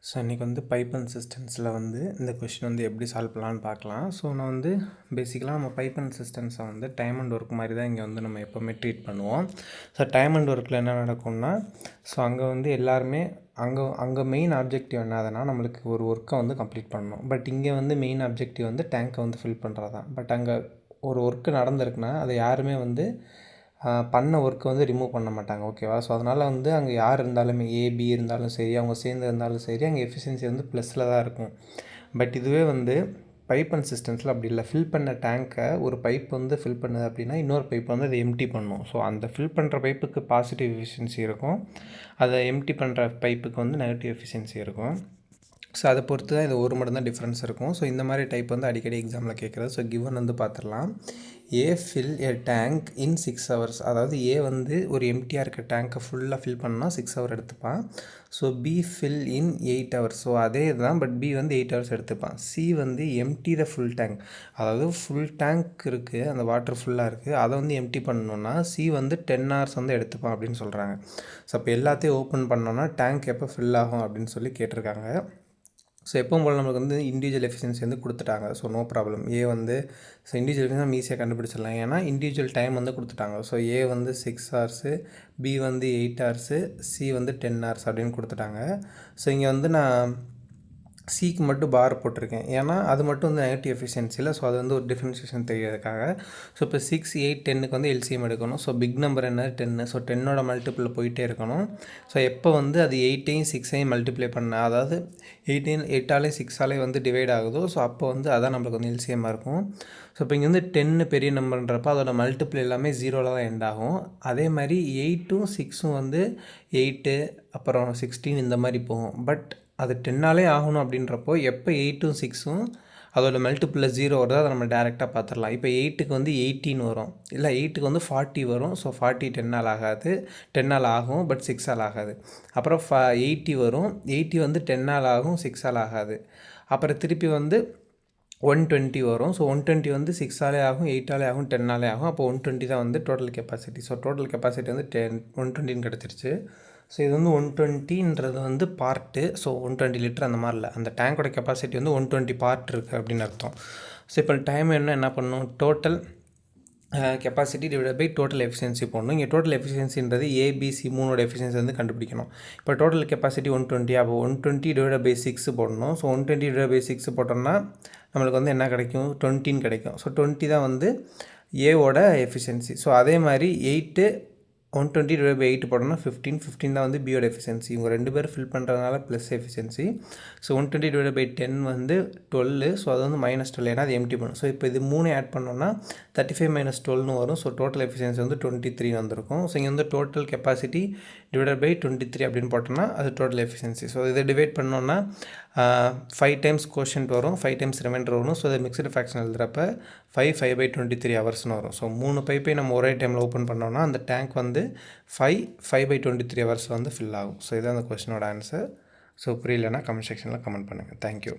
So இன்றைக்கி வந்து pipe சிஸ்டம்ஸில் வந்து இந்த கொஷின் வந்து எப்படி சால்வ் பண்ணலான்னு பார்க்கலாம். ஸோ நான் வந்து பேசிக்கலாக நம்ம பைப் சிஸ்டம்ஸை வந்து டைம் அண்ட் ஒர்க் மாதிரி தான் இங்கே வந்து நம்ம எப்போவுமே ட்ரீட் பண்ணுவோம். ஸோ டைம் அண்ட் ஒர்க்கில் என்ன நடக்கும்னா, ஸோ அங்கே வந்து எல்லாருமே அங்கே மெயின் ஆப்ஜெக்டிவ் என்னதுன்னா நம்மளுக்கு ஒரு ஒர்க்கை வந்து கம்ப்ளீட் பண்ணணும். பட் இங்கே வந்து மெயின் ஆப்ஜெக்டிவ் வந்து டேங்க்கை வந்து ஃபில் பண்ணுறது தான். பட் அங்கே ஒரு ஒர்க்கு நடந்திருக்குன்னா அதை யாருமே வந்து பண்ண ஒர்க்கை வந்து ரிமூவ் பண்ண மாட்டாங்க. ஓகேவா? ஸோ அதனால் வந்து அங்கே யார் இருந்தாலுமே ஏபி இருந்தாலும் சரி, அவங்க சேர்ந்து இருந்தாலும் சரி, அங்கே எஃபிஷியன்சி வந்து ப்ளஸில் தான் இருக்கும். பட் இதுவே வந்து பைப் அண்ட் சிஸ்டம்ஸில் அப்படி இல்லை. ஃபில் பண்ண டேங்க்கை ஒரு பைப் வந்து ஃபில் பண்ணுது அப்படின்னா இன்னொரு பைப் வந்து அதை எம்டி பண்ணும். ஸோ அந்த ஃபில் பண்ணுற பைப்புக்கு பாசிட்டிவ் எஃபிஷியன்சி இருக்கும், அதை எம்டி பண்ணுற பைப்புக்கு வந்து நெகட்டிவ் எஃபிஷியன்சி இருக்கும். ஸோ அதை பொறுத்து தான் இது ஒரு மட்டும் தான் டிஃப்ரென்ஸ் இருக்கும். ஸோ இந்த மாதிரி டைப் வந்து அடிக்கடி எக்ஸாமில் கேட்குறது. ஸோ கிவன் வந்து பார்த்துடலாம். A fill a tank in 6 hours. அதாவது ஏ வந்து ஒரு எம்டியாக இருக்க டேங்க்கை ஃபுல்லாக ஃபில் பண்ணால் 6 hours எடுத்துப்பான். So B fill in 8 hours. So அதே தான், பட் பி வந்து 8 hours எடுத்துப்பான். சி வந்து எம்டி த ஃபுல் டேங்க். அதாவது ஃபுல் டேங்க் இருக்குது, அந்த வாட்டர் ஃபுல்லாக இருக்குது, அதை வந்து எம்டி பண்ணணுன்னா சி வந்து 10 hours வந்து எடுத்துப்பான் அப்படின்னு சொல்கிறாங்க. ஸோ அப்போ எல்லாத்தையும் ஓப்பன் பண்ணோன்னா டேங்க் எப்போ ஃபில் ஆகும் அப்படின்னு சொல்லி கேட்டிருக்காங்க. ஸோ எப்பவும் போல் நம்மளுக்கு வந்து இண்டிவிஜுவல் எஃபிஷியன்சி வந்து கொடுத்துட்டாங்க. So no problem. ஏ வந்து ஸோ இண்டிவிஜுவல் எஃபிஷியன்சி நம்ம ஈஸியாக கண்டுபிடிச்சிடலாம். ஏன்னா இண்டிவிஜுவல் டைம் வந்து கொடுத்துட்டாங்க. ஸோ ஏ வந்து 6 hours, பி வந்து 8 hours, சி வந்து 10 hours அப்படின்னு கொடுத்துட்டாங்க. ஸோ இங்கே வந்து நான் சிக்கு மட்டும் பார் போட்டிருக்கேன், ஏன்னா அது மட்டும் வந்து நெகட்டிவ் எஃபிஷியன்சியில். ஸோ அது வந்து ஒரு டிஃப்ரென்ஷியேஷன் தெரியறதுக்காக. ஸோ இப்போ 6, 8, 10க்கு வந்து எல்சிஎம் எடுக்கணும். ஸோ பிக் நம்பர் என்ன 10. ஸோ 10ஓட மல்டிப்பிள் போயிட்டே இருக்கணும். ஸோ எப்போ வந்து அது 8ஐயும் 6ஐயும் மல்டிப்ளை பண்ண, அதாவது 8ஆலையும் 6ஆலையும் வந்து டிவைட் ஆகுதோ, ஸோ அப்போ வந்து அதான் நம்மளுக்கு வந்து எல்சிஎம்மாக இருக்கும். ஸோ இப்போ இங்கே வந்து 10 பெரிய நம்பர்ன்றப்போ அதோட மல்டிப்பிள் எல்லாமே 0ல் தான் எண்ட் ஆகும். அதே மாதிரி 8ம் 6ம் வந்து 8 அப்புறம் 16 இந்த மாதிரி போகும். பட் அது 10ஆலே ஆகணும் அப்படின்றப்போ எப்போ 8ம் 6ம் அதோட மல்டிப்பிளில் 0 வருதோ அதை நம்ம டேரெக்டாக பார்த்துடலாம். இப்போ 8க்கு வந்து 18 வரும், இல்லை 8க்கு வந்து 40 வரும். ஸோ 40 10ஆல் ஆகாது, 10ஆல் ஆகும், பட் 6ஆல் ஆகாது. அப்புறம் 80 வரும், 80 வந்து 10ஆல் ஆகும், 6ஆல் ஆகாது. அப்புறம் திருப்பி வந்து 120 வரும். ஸோ 120 வந்து 6ஆலே ஆகும், 8ஆலே ஆகும், 10ஆலே ஆகும். அப்போ 120 தான் வந்து total capacity. So total capacity வந்து 120 கிடச்சிருச்சு. ஸோ இது வந்து 120ன்றது வந்து பார்ட்டு. ஸோ 120 லிட்டர் அந்த மாதிரி இல்லை, அந்த டேங்கோட கெப்பாசிட்டி வந்து 120 பார்ட் இருக்குது அப்படின்னு அர்த்தம். ஸோ இப்போ டைம் என்ன பண்ணணும், total capacity divide by total efficiency போடணும். இங்கே டோட்டல் எஃபிஷியன்சின்றது ஏபிசி 3ஓட எஃபிஷியன்சி வந்து கண்டுபிடிக்கணும். இப்போ டோட்டல் கெப்பாசிட்டி 120, அப்போ 120 டிவைட் பை 6 போடணும். ஸோ 120 டிவைட் பை 6 போட்டோம்னா நம்மளுக்கு வந்து என்ன கிடைக்கும், 20 கிடைக்கும். ஸோ 20 தான் வந்து ஏவோட எஃபிஷியன்சி. ஸோ அதே மாதிரி 120 டிவைட் பை 8 போட்டோம்னா 15 தான் வந்து பியோட எஃபிஷியன்சி. இவங்க 2 பேர் ஃபில் பண்ணுறதுனால plus efficiency. So 120 divide by 10 வந்து 12. ஸோ அது வந்து -12, ஏன்னா அது எம்டி பண்ணும். ஸோ இப்போ இது 3 ஆட் பண்ணோன்னா 35 - 12ன்னு வரும். ஸோ டோட்டல் எஃபிஷியன்சி வந்து 23 வந்திருக்கும். ஸோ இங்கே வந்து டோட்டல் கெப்பாசிட்டி டிவைட் பை 23 அப்படின்னு போட்டோம்னா அது டோட்டல் எஃபிஷியன்சி. ஸோ இதை டிவைட் பண்ணோன்னா 5 times கோஷன்ட் வரும், 5 times ரிமைண்டர் வரும். ஸோ இதை மிக்சடு ஃப்ராக்ஷன் எழுதுகிறப்ப 5/23 ஹவர்ஸ்னு வரும். ஸோ 3 பைப்பை நம்ம ஒரே டைமில் ஓப்பன் பண்ணோம்னா அந்த டேங்க் வந்து 5/23 ஹவர்ஸ் வந்து ஃபில் ஆகும். ஸோ இதுதான் அந்த கொஸ்டினோட ஆன்சர். ஸோ புரியலன்னா கமெண்ட் செக்ஷனில் கமெண்ட் பண்ணுங்கள். தேங்க்யூ.